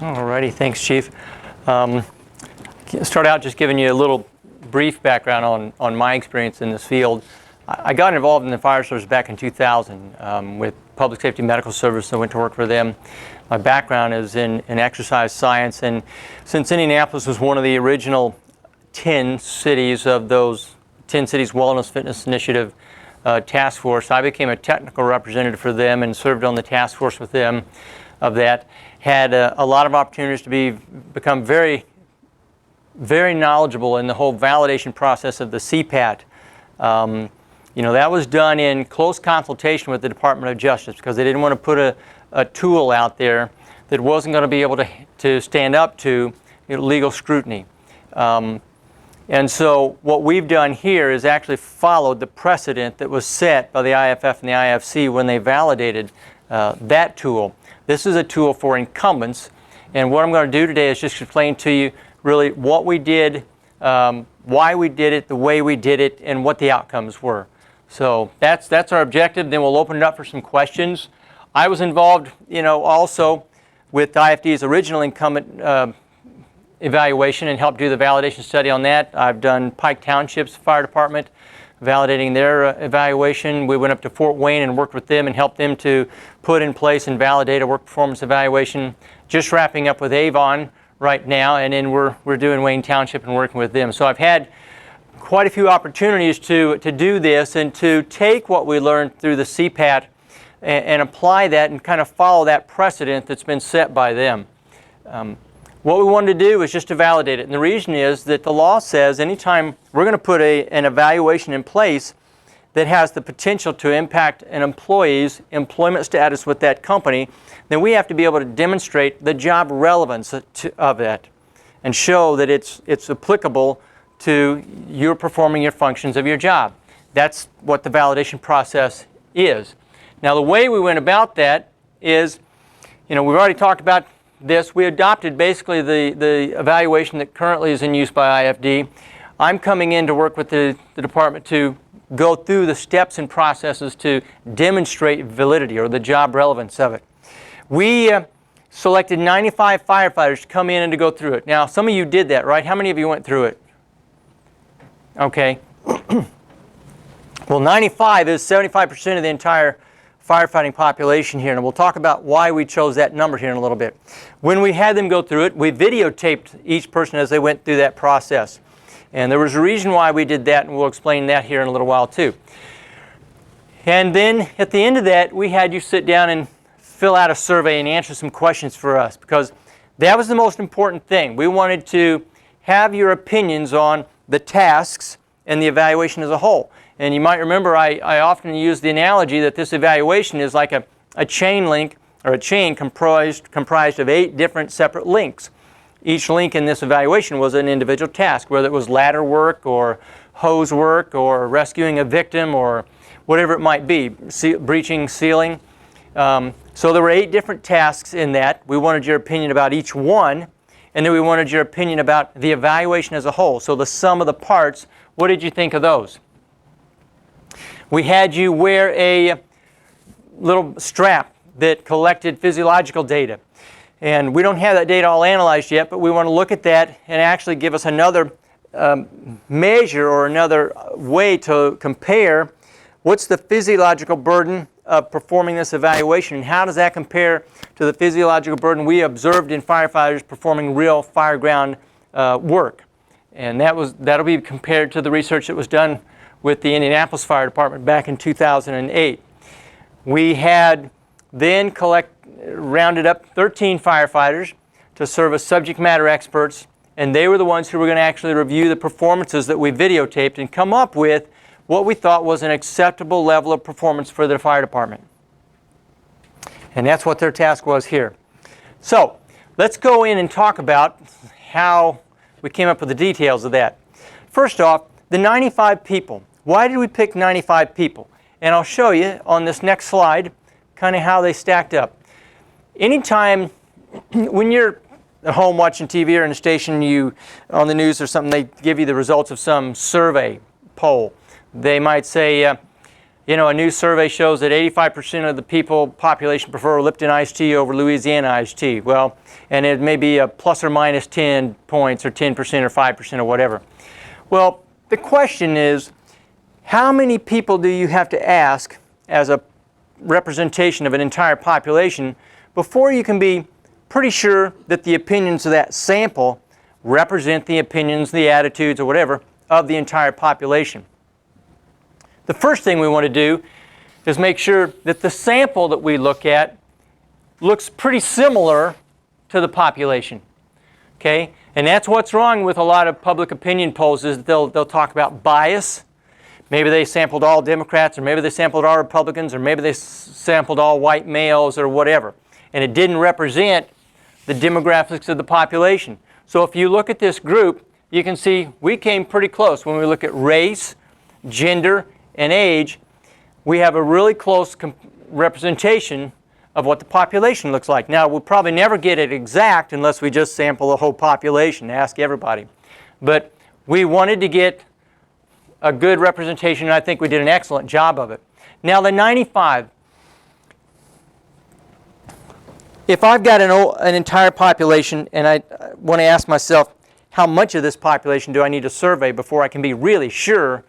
Alrighty, thanks, Chief. Start out just giving you a little brief background on my experience in this field. I got involved in the fire service back in 2000 with Public Safety Medical Service. I went to work for them. My background is in exercise science, and since Indianapolis was one of the original 10 cities of those 10 Cities Wellness Fitness Initiative task force, I became a technical representative for them and served on the task force with them of that. Had a lot of opportunities to become very knowledgeable in the whole validation process of the CPAT. That was done in close consultation with the Department of Justice because they didn't want to put a tool out there that wasn't going to be able to stand up to legal scrutiny. And so what we've done here is actually followed the precedent that was set by the IFF and the IFC when they validated that tool. This is a tool for incumbents, and what I'm going to do today is just explain to you really what we did, why we did it, the way we did it, and what the outcomes were. So that's our objective. Then we'll open it up for some questions. I was involved, also with IFD's original incumbent evaluation and helped do the validation study on that. I've done Pike Township's fire department validating their evaluation. We went up to Fort Wayne and worked with them and helped them to put in place and validate a work performance evaluation. Just wrapping up with Avon right now, and then we're doing Wayne Township and working with them. So I've had quite a few opportunities to do this and to take what we learned through the CPAT and apply that and kind of follow that precedent that's been set by them. What we wanted to do is just to validate it. And the reason is that the law says anytime we're going to put an evaluation in place that has the potential to impact an employee's employment status with that company, then we have to be able to demonstrate the job relevance of that and show that it's applicable to your performing your functions of your job. That's what the validation process is. Now, the way we went about that is, we've already talked about this. We adopted basically the evaluation that currently is in use by IFD. I'm coming in to work with the department to go through the steps and processes to demonstrate validity or the job relevance of it. We selected 95 firefighters to come in and to go through it. Now, some of you did that, right? How many of you went through it? Okay. Well, 95 is 75% of the entire firefighting population here, and we'll talk about why we chose that number here in a little bit. When we had them go through it, we videotaped each person as they went through that process. And there was a reason why we did that, and we'll explain that here in a little while too. And then at the end of that, we had you sit down and fill out a survey and answer some questions for us, because that was the most important thing. We wanted to have your opinions on the tasks and the evaluation as a whole. And you might remember I often use the analogy that this evaluation is like a chain link or a chain comprised of 8 different separate links. Each link in this evaluation was an individual task, whether it was ladder work or hose work or rescuing a victim or whatever it might be, breaching, sealing. So there were 8 different tasks in that. We wanted your opinion about each one, and then we wanted your opinion about the evaluation as a whole. So the sum of the parts, what did you think of those? We had you wear a little strap that collected physiological data. And we don't have that data all analyzed yet, but we want to look at that and actually give us another measure or another way to compare what's the physiological burden of performing this evaluation, and how does that compare to the physiological burden we observed in firefighters performing real fireground work. And that'll be compared to the research that was done with the Indianapolis Fire Department back in 2008. We had then rounded up 13 firefighters to serve as subject matter experts, and they were the ones who were going to actually review the performances that we videotaped and come up with what we thought was an acceptable level of performance for the fire department. And that's what their task was here. So let's go in and talk about how we came up with the details of that. First off, the 95 people. Why did we pick 95 people? And I'll show you on this next slide kind of how they stacked up. Anytime when you're at home watching TV or in a station, on the news or something, they give you the results of some survey poll. They might say, You know, a new survey shows that 85% of the population prefer Lipton iced tea over Louisiana iced tea. Well, and it may be a plus or minus 10 points or 10% or 5% or whatever. Well, the question is, how many people do you have to ask as a representation of an entire population before you can be pretty sure that the opinions of that sample represent the opinions, the attitudes, or whatever of the entire population? The first thing we want to do is make sure that the sample that we look at looks pretty similar to the population. Okay? And that's what's wrong with a lot of public opinion polls, is they'll talk about bias. Maybe they sampled all Democrats, or maybe they sampled all Republicans, or maybe they sampled all white males, or whatever. And it didn't represent the demographics of the population. So if you look at this group, you can see we came pretty close. When we look at race, gender, and age, we have a really close representation of what the population looks like. Now, we'll probably never get it exact unless we just sample the whole population, ask everybody. But we wanted to get a good representation, and I think we did an excellent job of it. Now, the 95. If I've got an entire population and I want to ask myself, how much of this population do I need to survey before I can be really sure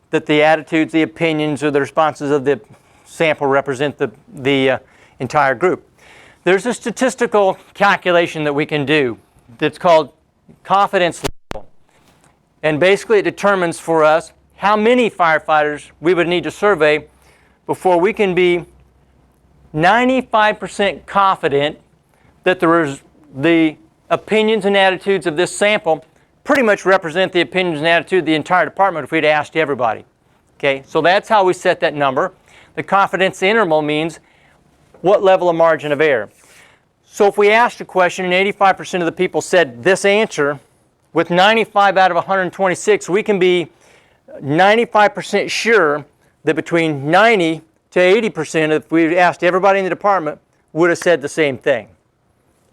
that the attitudes, the opinions, or the responses of the sample represent the entire group? There's a statistical calculation that we can do that's called confidence level. And basically it determines for us how many firefighters we would need to survey before we can be 95% confident that the opinions and attitudes of this sample pretty much represent the opinions and attitude of the entire department if we'd asked everybody. Okay, so that's how we set that number. The confidence interval means what level of margin of error. So if we asked a question and 85% of the people said this answer, with 95 out of 126, we can be 95% sure that between 90 to 80%, if we asked everybody in the department, would have said the same thing.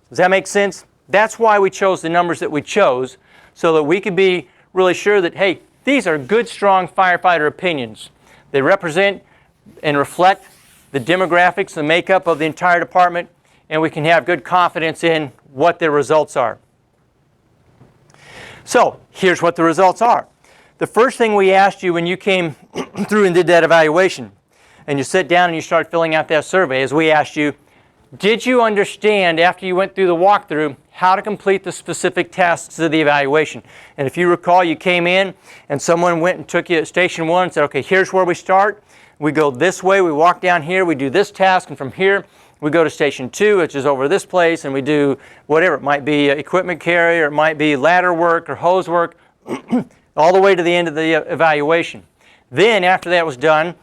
Does that make sense? That's why we chose the numbers that we chose, so that we could be really sure that, hey, these are good, strong firefighter opinions. They represent and reflect the demographics, the makeup of the entire department, and we can have good confidence in what their results are. So, here's what the results are. The first thing we asked you when you came through and did that evaluation, and you sit down and you start filling out that survey, is we asked you, did you understand after you went through the walkthrough how to complete the specific tasks of the evaluation? And if you recall, you came in and someone went and took you at station 1 and said, okay, here's where we start. We go this way, we walk down here, we do this task, and from here we go to station 2, which is over this place, and we do whatever. It might be equipment carry, or it might be ladder work or hose work, all the way to the end of the evaluation. Then, after that was done,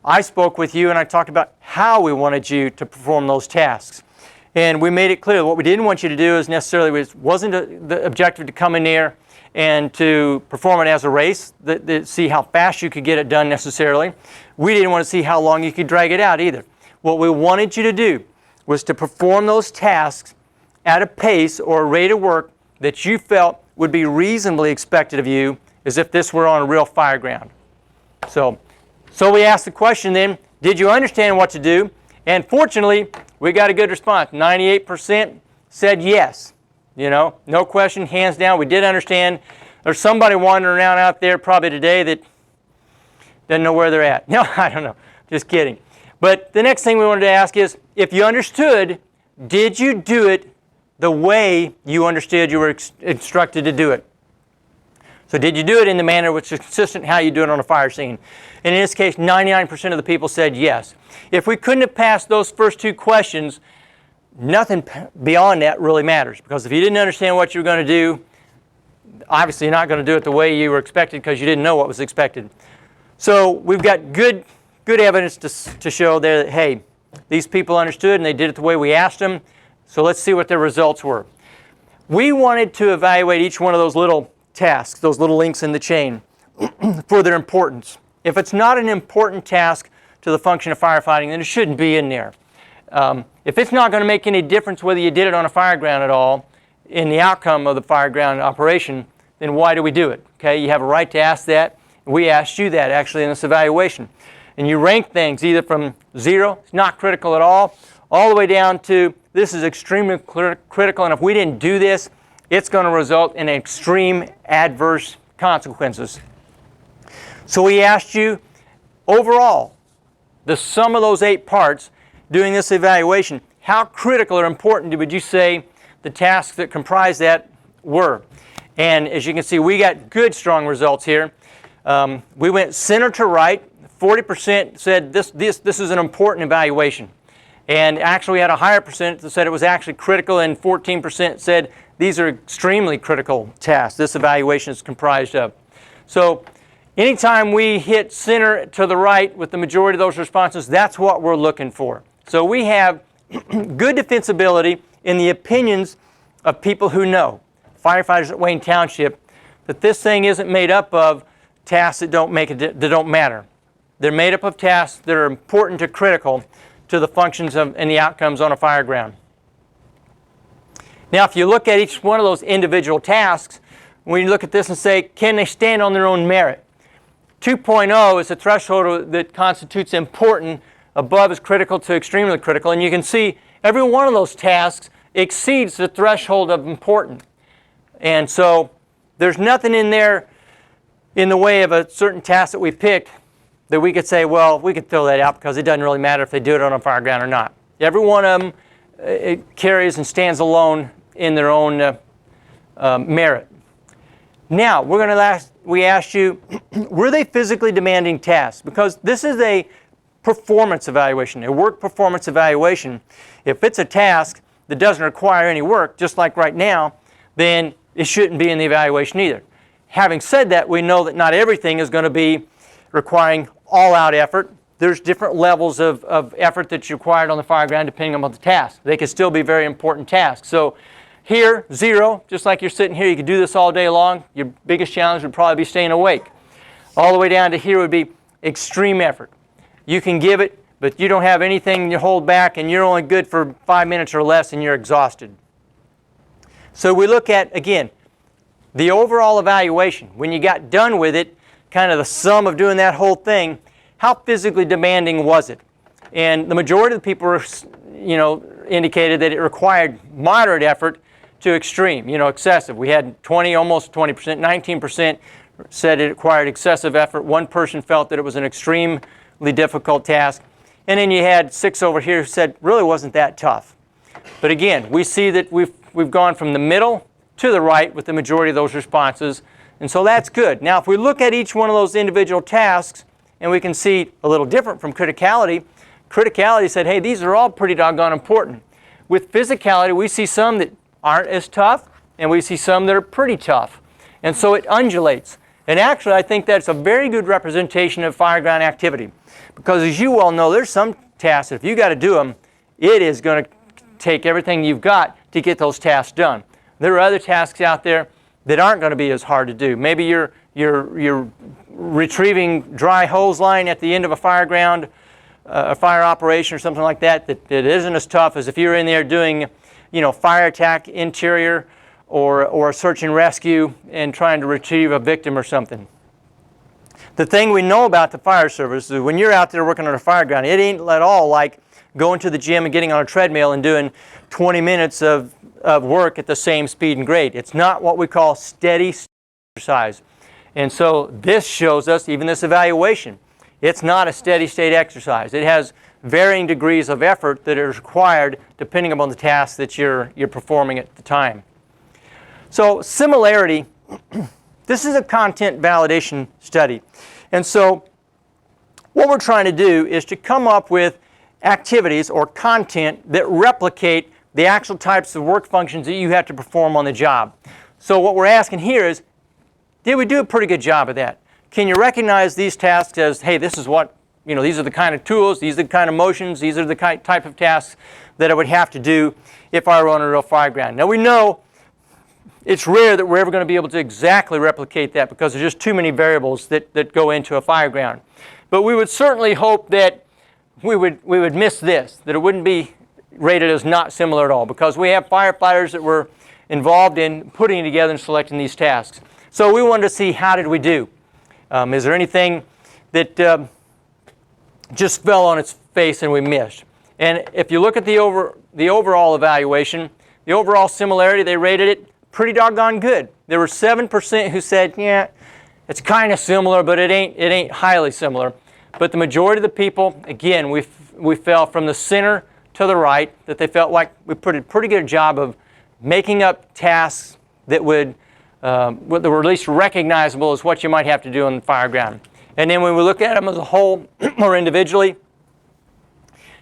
I spoke with you and I talked about how we wanted you to perform those tasks. And we made it clear that what we didn't want you to do is necessarily wasn't the objective to come in there and to perform it as a race, see how fast you could get it done necessarily. We didn't want to see how long you could drag it out either. What we wanted you to do was to perform those tasks at a pace or a rate of work that you felt would be reasonably expected of you, as if this were on a real fire ground. So we asked the question then, did you understand what to do? And fortunately, we got a good response. 98% said yes. You know, no question, hands down, we did understand. There's somebody wandering around out there probably today that doesn't know where they're at. No, I don't know. Just kidding. But the next thing we wanted to ask is, if you understood, did you do it the way you understood you were instructed to do it? So did you do it in the manner which is consistent how you do it on a fire scene? And in this case, 99% of the people said yes. If we couldn't have passed those first 2 questions, nothing beyond that really matters. Because if you didn't understand what you were going to do, obviously you're not going to do it the way you were expected because you didn't know what was expected. So we've got good evidence to show there that, hey, these people understood and they did it the way we asked them. So let's see what their results were. We wanted to evaluate each one of those little tasks, those little links in the chain, for their importance. If it's not an important task to the function of firefighting, then it shouldn't be in there. If it's not going to make any difference whether you did it on a fire ground at all in the outcome of the fire ground operation, then why do we do it? Okay, you have a right to ask that. We asked you that actually in this evaluation. and you rank things either from 0, it's not critical at all the way down to this is extremely critical, and if we didn't do this, it's going to result in extreme adverse consequences. So we asked you, overall, the sum of those 8 parts doing this evaluation, how critical or important would you say the tasks that comprise that were? And as you can see, we got good, strong results here. We went center to right. 40% said this is an important evaluation. And actually we had a higher percent that said it was actually critical, and 14% said these are extremely critical tasks this evaluation is comprised of. So anytime we hit center to the right with the majority of those responses, that's what we're looking for. So we have good defensibility in the opinions of people who know, firefighters at Wayne Township, that this thing isn't made up of tasks that don't matter. They're made up of tasks that are important to critical to the functions and the outcomes on a fire ground. Now, if you look at each one of those individual tasks, when you look at this and say, can they stand on their own merit? 2.0 is a threshold that constitutes important, above is critical to extremely critical, and you can see every one of those tasks exceeds the threshold of important. And so there's nothing in there in the way of a certain task that we picked that we could say, well, we could throw that out because it doesn't really matter if they do it on a fire ground or not. Every one of them it carries and stands alone in their own merit. Now, we asked you, were they physically demanding tasks? Because this is a performance evaluation, a work performance evaluation. If it's a task that doesn't require any work, just like right now, then it shouldn't be in the evaluation either. Having said that, we know that not everything is going to be requiring all-out effort. There's different levels of effort that's required on the fire ground depending on the task. They can still be very important tasks. So here, 0, just like you're sitting here, you could do this all day long. Your biggest challenge would probably be staying awake. All the way down to here would be extreme effort. You can give it, but you don't have anything you hold back, and you're only good for 5 minutes or less, and you're exhausted. So we look at, again, the overall evaluation. When you got done with it, kind of the sum of doing that whole thing, how physically demanding was it? And the majority of the people were, indicated that it required moderate effort to extreme, excessive. We had almost 20%, 19% said it required excessive effort. One person felt that it was an extremely difficult task. And then you had 6 over here who said really wasn't that tough. But again, we see that we've gone from the middle to the right with the majority of those responses. And so that's good. Now, if we look at each one of those individual tasks, and we can see a little different from criticality, criticality said, hey, these are all pretty doggone important. With physicality, we see some that aren't as tough, and we see some that are pretty tough. And so it undulates. And actually, I think that's a very good representation of fireground activity. Because as you well know, there's some tasks, if you got to do them, it is going to take everything you've got to get those tasks done. There are other tasks out there that aren't going to be as hard to do. Maybe you're retrieving dry hose line at the end of a fire ground, a fire operation or something like that isn't as tough as if you're in there doing, fire attack interior or search and rescue and trying to retrieve a victim or something. The thing we know about the fire service is when you're out there working on a fire ground, it ain't at all like going to the gym and getting on a treadmill and doing 20 minutes of work at the same speed and grade. It's not what we call steady exercise. And so this shows us, even this evaluation, it's not a steady state exercise. It has varying degrees of effort that is required depending upon the task that you're performing at the time. So similarity, this is a content validation study. And so what we're trying to do is to come up with activities or content that replicate the actual types of work functions that you have to perform on the job. So what we're asking here is, did we do a pretty good job of that? Can you recognize these tasks as, hey, this is what, these are the kind of tools, these are the kind of motions, these are the type of tasks that I would have to do if I were on a real fire ground. Now we know it's rare that we're ever going to be able to exactly replicate that because there's just too many variables that go into a fire ground. But we would certainly hope that we would miss this, that it wouldn't be rated as not similar at all, because we have firefighters that were involved in putting together and selecting these tasks. So we wanted to see how did we do. Is there anything that just fell on its face and we missed. And if you look at the overall evaluation, the overall similarity, they rated it pretty doggone good. There were 7% who said, yeah, it's kind of similar, but it ain't highly similar. But the majority of the people, again, we fell from the center to the right, that they felt like we put a pretty good job of making up tasks that were at least recognizable as what you might have to do on the fire ground. And then when we look at them as a whole or individually,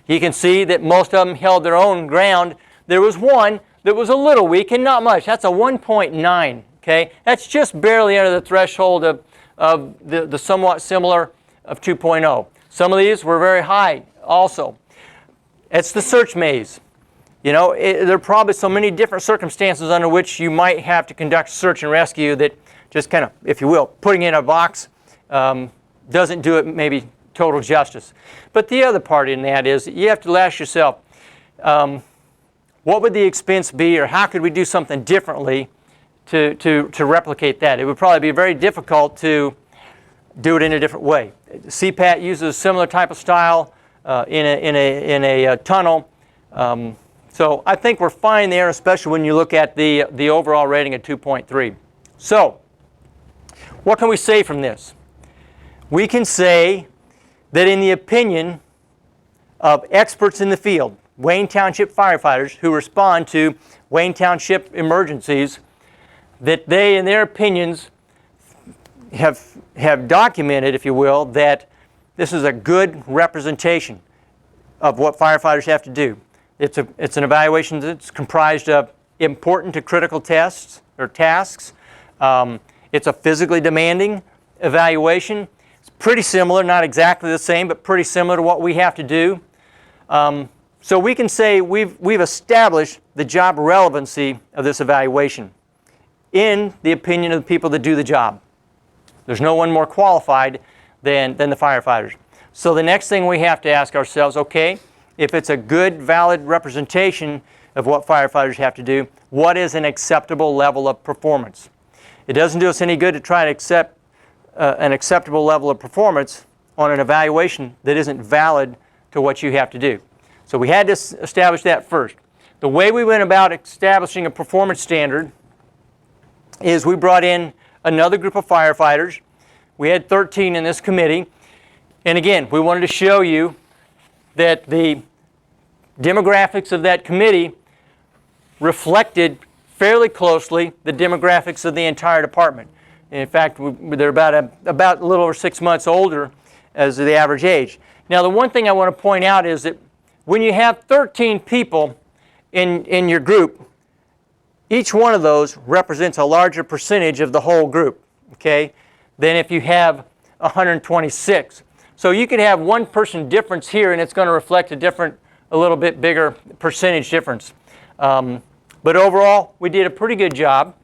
you can see that most of them held their own ground. There was one that was a little weak and not much. That's a 1.9. Okay, that's just barely under the threshold of the somewhat similar of 2.0. Some of these were very high also. It's the search maze. You know, there are probably so many different circumstances under which you might have to conduct search and rescue that just kind of, if you will, putting it in a box doesn't do it maybe total justice. But the other part in that is you have to ask yourself, what would the expense be, or how could we do something differently to replicate that? It would probably be very difficult to do it in a different way. CPAT uses a similar type of style in a tunnel. So I think we're fine there, especially when you look at the overall rating of 2.3. So what can we say from this? We can say that in the opinion of experts in the field, Wayne Township firefighters who respond to Wayne Township emergencies, that they, in their opinions, have documented, if you will, that this is a good representation of what firefighters have to do. It's an evaluation that's comprised of important to critical tests or tasks. It's a physically demanding evaluation. It's pretty similar, not exactly the same, but pretty similar to what we have to do. So we can say we've established the job relevancy of this evaluation in the opinion of the people that do the job. There's no one more qualified than the firefighters. So the next thing we have to ask ourselves, okay, if it's a good, valid representation of what firefighters have to do, what is an acceptable level of performance? It doesn't do us any good to try to accept an acceptable level of performance on an evaluation that isn't valid to what you have to do. So we had to establish that first. The way we went about establishing a performance standard is we brought in another group of firefighters. We had 13 in this committee. And again, we wanted to show you that the demographics of that committee reflected fairly closely the demographics of the entire department. In fact, they're about a little over 6 months older as the average age. Now, the one thing I want to point out is that when you have 13 people in your group, each one of those represents a larger percentage of the whole group, okay, than if you have 126. So you could have one person difference here, and it's going to reflect a little bit bigger percentage difference. But overall, we did a pretty good job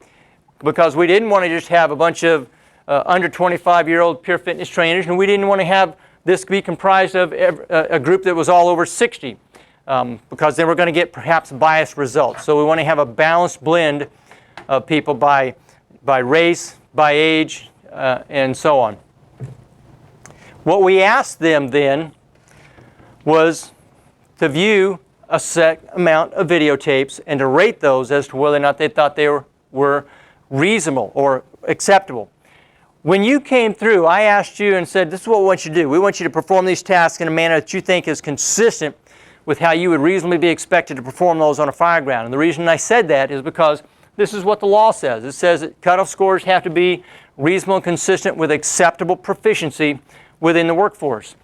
because we didn't want to just have a bunch of under 25-year-old pure fitness trainers, and we didn't want to have this be comprised of a group that was all over 60 because then we're going to get perhaps biased results. So we want to have a balanced blend of people by race, by age, and so on. What we asked them then was to view a set amount of videotapes and to rate those as to whether or not they thought they were reasonable or acceptable. When you came through, I asked you and said, this is what we want you to do. We want you to perform these tasks in a manner that you think is consistent with how you would reasonably be expected to perform those on a fire ground. And the reason I said that is because this is what the law says. It says that cutoff scores have to be reasonable and consistent with acceptable proficiency within the workforce.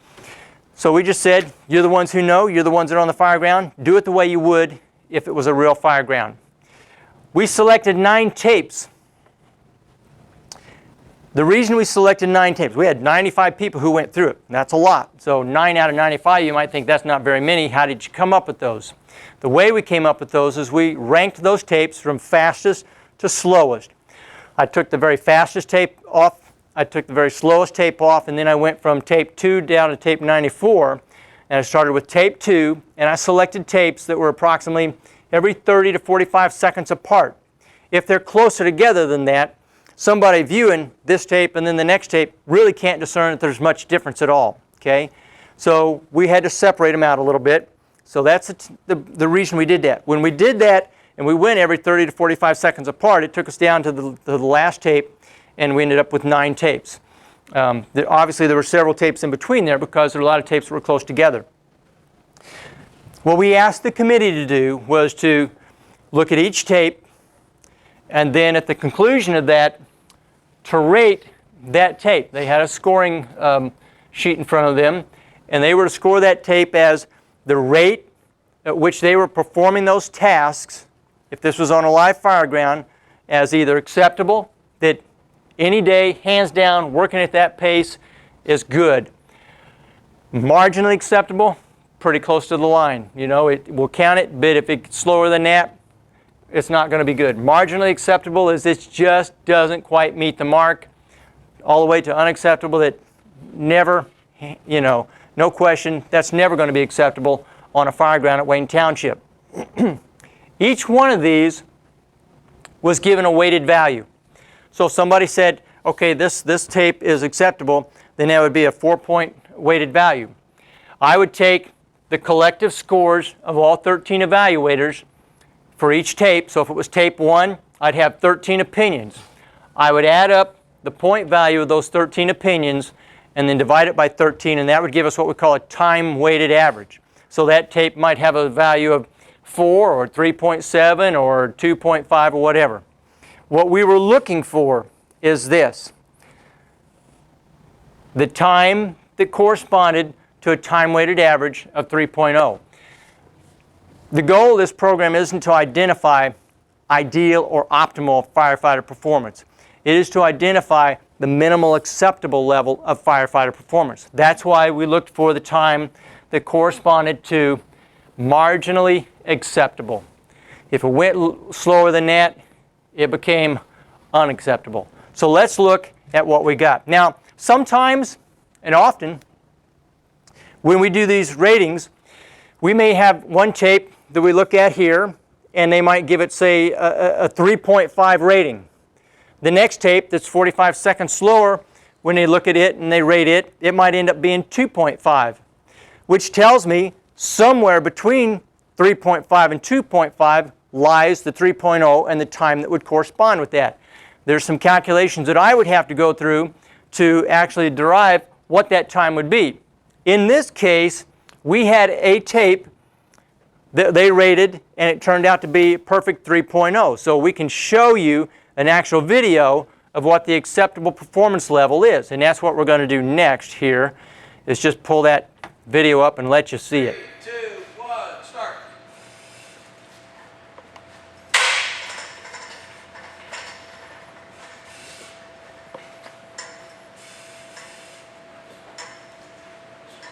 So we just said, you're the ones who know, you're the ones that are on the fire ground, do it the way you would if it was a real fire ground. We selected 9 tapes. The reason we selected 9 tapes, we had 95 people who went through it. That's a lot. So 9 out of 95, you might think that's not very many. How did you come up with those? The way we came up with those is we ranked those tapes from fastest to slowest. I took the very fastest tape off, I took the very slowest tape off, and then I went from tape 2 down to tape 94. And I started with tape 2, and I selected tapes that were approximately every 30 to 45 seconds apart. If they're closer together than that, somebody viewing this tape and then the next tape really can't discern that there's much difference at all. Okay? So we had to separate them out a little bit. So that's the reason we did that. When we did that and we went every 30 to 45 seconds apart, it took us down to the last tape, and we ended up with 9 tapes. Obviously, there were several tapes in between there because there were a lot of tapes that were close together. What we asked the committee to do was to look at each tape, and then at the conclusion of that, to rate that tape. They had a scoring sheet in front of them, and they were to score that tape as the rate at which they were performing those tasks, if this was on a live fire ground, as either acceptable, that any day, hands down, working at that pace is good. Marginally acceptable, pretty close to the line. You know, we'll count it, but if it's slower than that, it's not going to be good. Marginally acceptable is it just doesn't quite meet the mark, all the way to unacceptable that never, you know, no question, that's never going to be acceptable on a fire ground at Wayne Township. Each one of these was given a weighted value. So if somebody said, okay, this tape is acceptable, then that would be a 4-point weighted value. I would take the collective scores of all 13 evaluators for each tape. So if it was tape 1, I'd have 13 opinions. I would add up the point value of those 13 opinions and then divide it by 13, and that would give us what we call a time-weighted average. So that tape might have a value of 4 or 3.7 or 2.5 or whatever. What we were looking for is this: the time that corresponded to a time-weighted average of 3.0. The goal of this program isn't to identify ideal or optimal firefighter performance. It is to identify the minimal acceptable level of firefighter performance. That's why we looked for the time that corresponded to marginally acceptable. If it went slower than that, it became unacceptable. So let's look at what we got. Now, sometimes and often, when we do these ratings, we may have one tape that we look at here, and they might give it, say, a 3.5 rating. The next tape that's 45 seconds slower, when they look at it and they rate it, it might end up being 2.5, which tells me somewhere between 3.5 and 2.5 lies the 3.0 and the time that would correspond with that. There's some calculations that I would have to go through to actually derive what that time would be. In this case, we had a tape that they rated, and it turned out to be perfect 3.0. So we can show you an actual video of what the acceptable performance level is. And that's what we're going to do next here, is just pull that video up and let you see it. 3, 2, 1, start.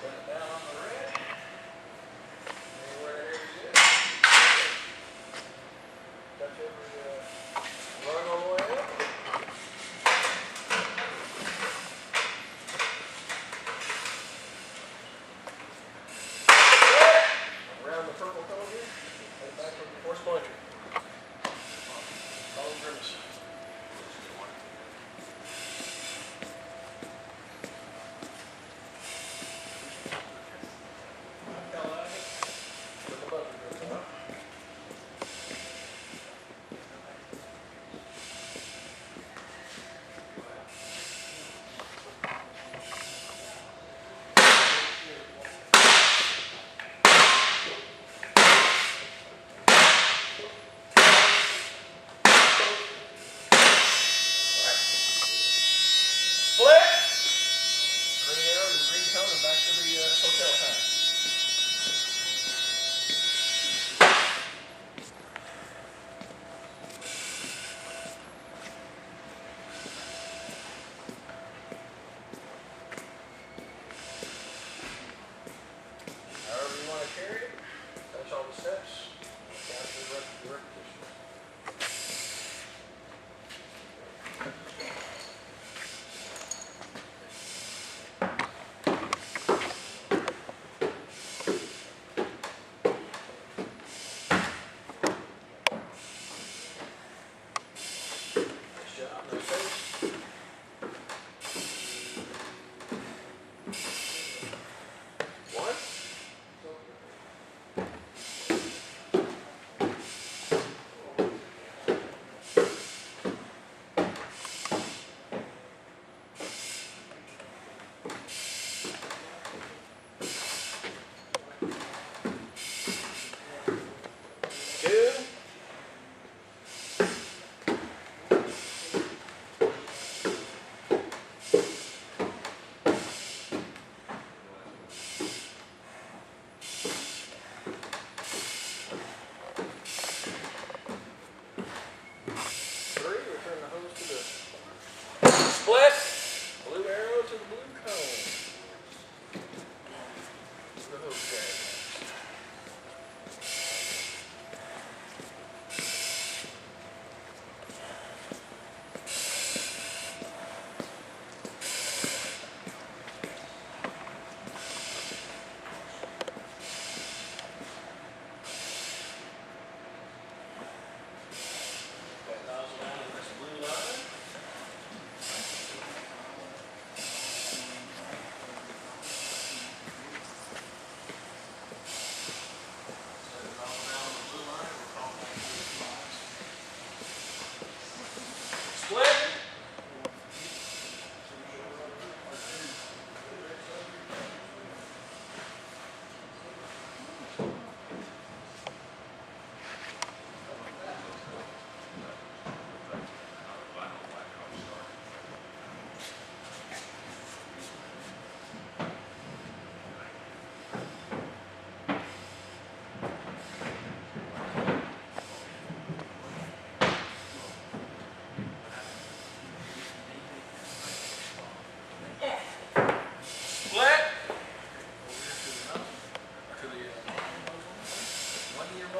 Put it down on the red. Anywhere it is. Touch every rung on the way up. Around the purple color here, and back from the force pointer. All grimace.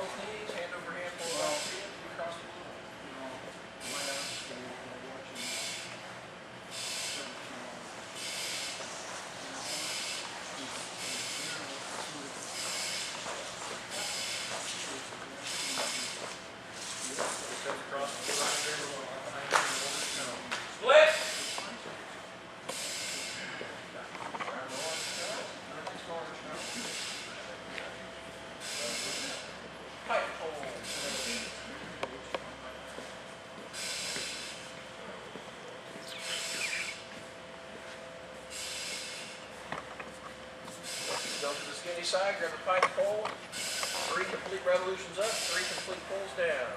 both knees, hand over hand, pull it off the end, across the room. Split! Pipe hold. Go to the skinny side, grab a pipe pole. 3 complete revolutions up, 3 complete pulls down.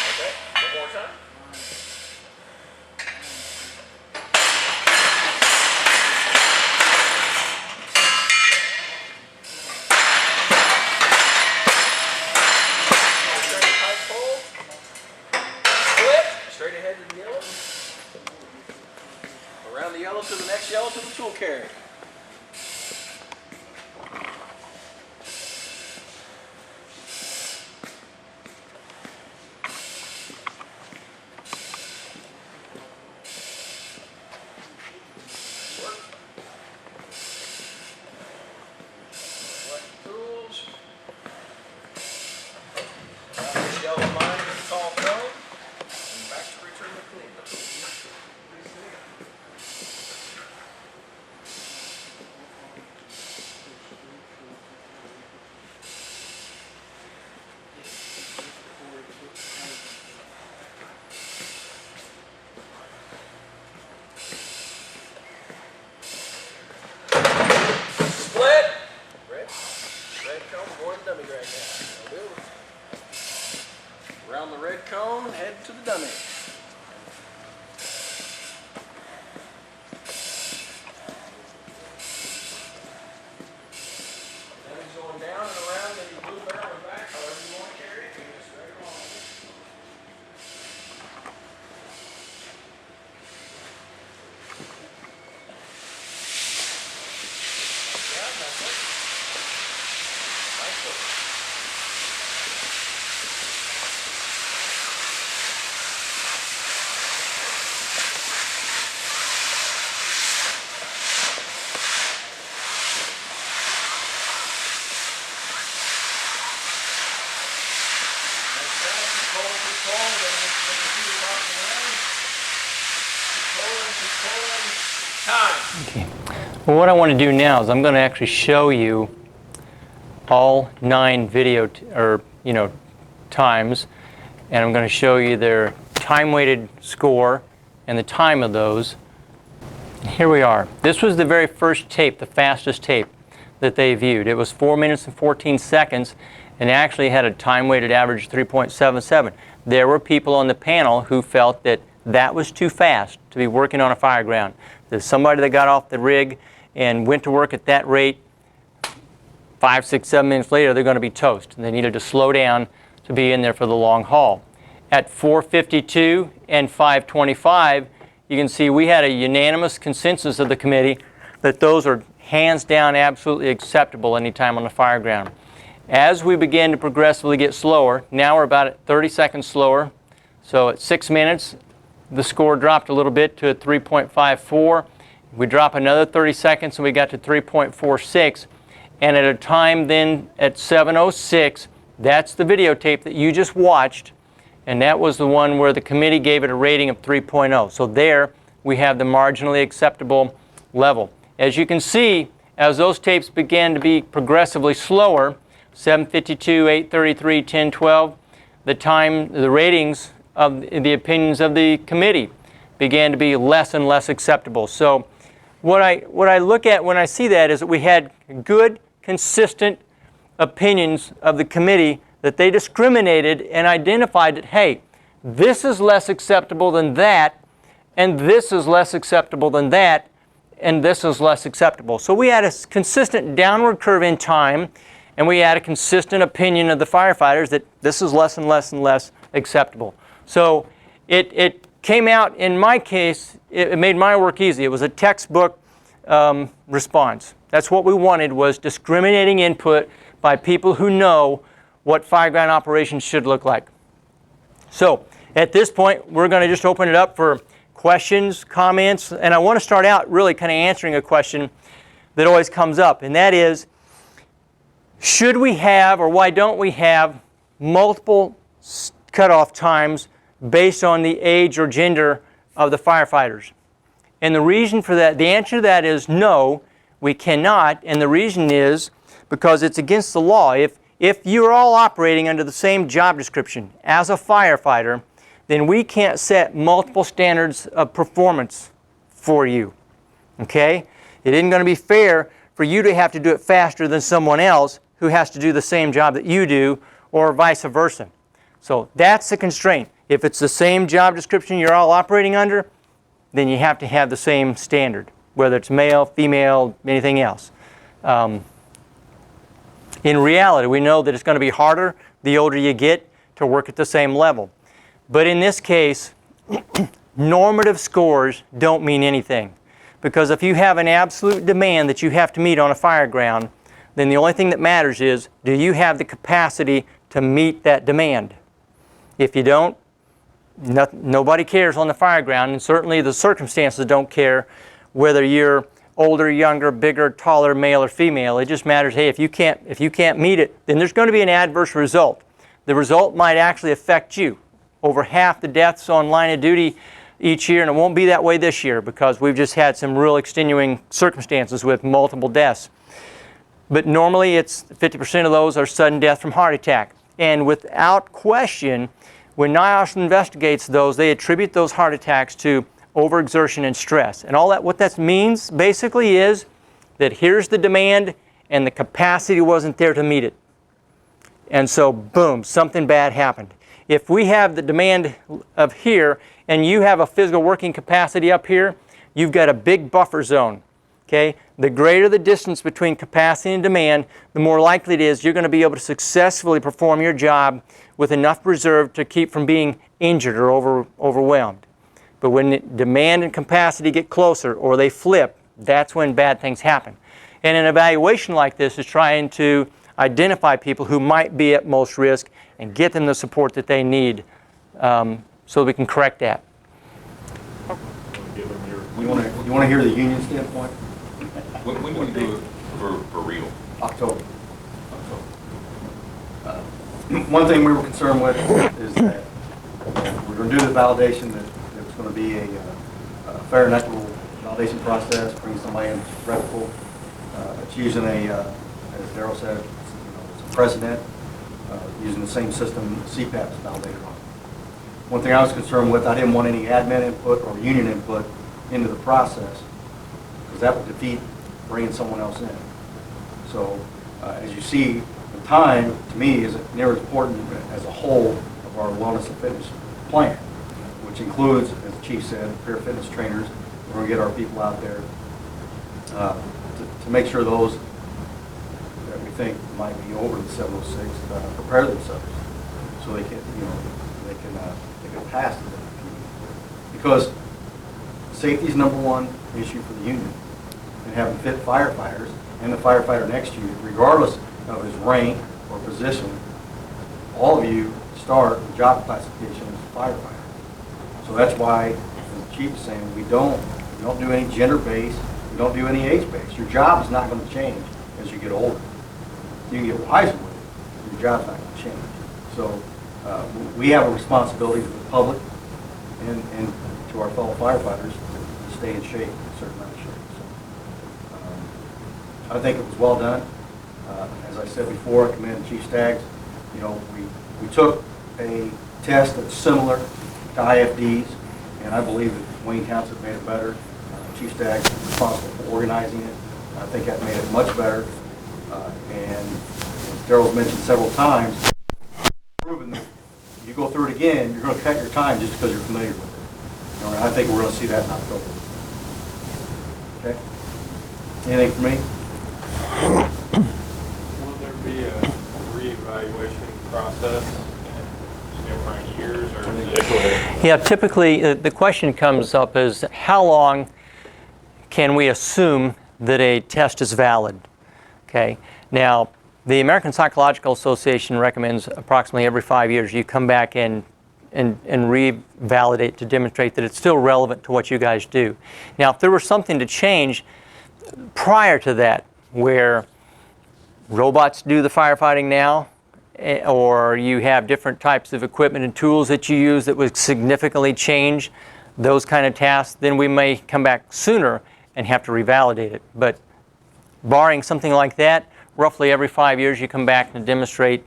Okay, one more time. Straight pipe pole. Split. Straight ahead to the yellow. Around the yellow to the next yellow to the tool carrier. Work. Select tools. This yellow line is the tall cone. And back to return the clean. Split. Red cone, more than dummy right now. That'll do. Around the red cone, head to the dummy. Dummy's going down and around the blue barrel and back, however you want to carry it. You just drag it along. Yeah, that's it. Nice work. Nice job. Keep pulling, then get the computer boxing around. Keep pulling. Time. Well, what I want to do now is I'm going to actually show you all 9 video times, and I'm going to show you their time-weighted score and the time of those. Here we are. This was the very first tape, the fastest tape that they viewed. It was 4 minutes and 14 seconds, and actually had a time-weighted average of 3.77. There were people on the panel who felt that that was too fast to be working on a fire ground. There's somebody that got off the rig and went to work at that rate. 5, 6, 7 minutes later, they're going to be toast. And they needed to slow down to be in there for the long haul. At 4:52 and 5:25, you can see we had a unanimous consensus of the committee that those are hands down absolutely acceptable anytime on the fire ground. As we began to progressively get slower, now we're about at 30 seconds slower. So at 6 minutes, the score dropped a little bit to a 3.54. We drop another 30 seconds and we got to 3.46. And at a time then at 7:06, that's the videotape that you just watched. And that was the one where the committee gave it a rating of 3.0. So there we have the marginally acceptable level. As you can see, as those tapes began to be progressively slower, 7:52, 8:33, 10:12, the ratings of the opinions of the committee began to be less and less acceptable. So what I look at when I see that is that we had good, consistent opinions of the committee that they discriminated and identified that, hey, this is less acceptable than that, and this is less acceptable than that, and this is less acceptable. So we had a consistent downward curve in time, and we had a consistent opinion of the firefighters that this is less and less and less acceptable. So it came out, in my case, it made my work easy. It was a textbook response. That's what we wanted, was discriminating input by people who know what fireground operations should look like. So at this point, we're going to just open it up for questions, comments, and I want to start out really kind of answering a question that always comes up, and that is, should we have, or why don't we have, multiple cutoff times based on the age or gender of the firefighters? And the reason for that, the answer to that is no, we cannot, and the reason is because it's against the law. If you're all operating under the same job description as a firefighter, then we can't set multiple standards of performance for you, okay? It isn't going to be fair for you to have to do it faster than someone else who has to do the same job that you do, or vice versa. So that's the constraint. If it's the same job description you're all operating under, then you have to have the same standard, whether it's male, female, anything else. In reality, we know that it's going to be harder the older you get to work at the same level. But in this case, normative scores don't mean anything. Because if you have an absolute demand that you have to meet on a fire ground, then the only thing that matters is, do you have the capacity to meet that demand? If you don't, nobody cares on the fire ground, and certainly the circumstances don't care whether you're older, younger, bigger, taller, male or female. It just matters, hey, if you can't meet it, then there's going to be an adverse result. The result might actually affect you. Over half the deaths on line of duty each year, and it won't be that way this year because we've just had some real extenuating circumstances with multiple deaths. But normally it's 50% of those are sudden death from heart attack. And without question, when NIOSH investigates those, they attribute those heart attacks to overexertion and stress. And all that, what that means basically is that here's the demand and the capacity wasn't there to meet it. And so boom, something bad happened. If we have the demand of here and you have a physical working capacity up here, you've got a big buffer zone. Okay? The greater the distance between capacity and demand, the more likely it is you're going to be able to successfully perform your job with enough reserve to keep from being injured or overwhelmed. But when demand and capacity get closer or they flip, that's when bad things happen. And an evaluation like this is trying to identify people who might be at most risk and get them the support that they need so we can correct that. You want to hear the union standpoint? When do you do it for real? October. One thing we were concerned with is that we're going to do the validation, that there's going to be a fair and equitable validation process, bring somebody in reputable. It's using as Darrell said, it's a precedent, using the same system CPAP is validated on. One thing I was concerned with, I didn't want any admin input or union input into the process, because that would defeat bringing someone else in. So as you see, the time to me is near as important as a whole of our wellness and fitness plan, which includes, as the chief said, peer fitness trainers. We're going to get our people out there to make sure those that we think might be over the 706 prepare themselves so they can, they can pass it. Because safety is number one issue for the union, and having fit firefighters and the firefighter next to you, regardless of his rank or position, all of you start the job classification as a firefighter. So that's why, as the chief is saying, we don't do any gender-based, we don't do any age-based. Your job is not going to change as you get older. You can get wiser with it, your job's not going to change. So we have a responsibility to the public and to our fellow firefighters to stay in shape, a certain amount of shape. So, I think it was well done. As I said before, I commend Chief Staggs. We took a test that's similar to IFDs, and I believe that Wayne Township made it better. Chief Staggs was responsible for organizing it. I think that made it much better. And as Darrell's mentioned several times, proven that if you go through it again, you're going to cut your time just because you're familiar with it. I think we're going to see that in October. Okay? Anything for me? Will there be a reevaluation process? And years, or is it? Go ahead. Yeah, typically the question comes up is how long can we assume that a test is valid? Okay. Now, the American Psychological Association recommends approximately every 5 years you come back and revalidate to demonstrate that it's still relevant to what you guys do. Now, if there were something to change prior to that, where robots do the firefighting now, or you have different types of equipment and tools that you use that would significantly change those kind of tasks, then we may come back sooner and have to revalidate it. But barring something like that, roughly every 5 years you come back and demonstrate,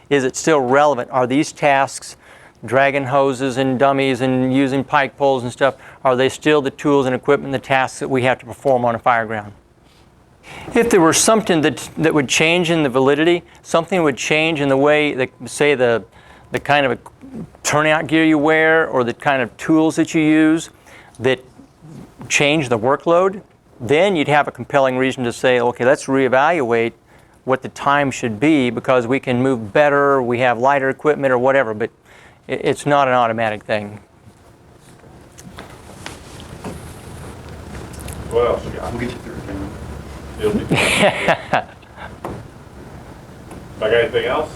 is it still relevant? Are these tasks, dragging hoses and dummies and using pike poles and stuff, are they still the tools and equipment, the tasks that we have to perform on a fire ground? If there were something that would change in the validity, something would change in the way, say the kind of turnout gear you wear or the kind of tools that you use that change the workload, then you'd have a compelling reason to say, okay, let's reevaluate what the time should be because we can move better, we have lighter equipment or whatever, but it's not an automatic thing. What else you got? I'll get you through again. Guilty. I got anything else?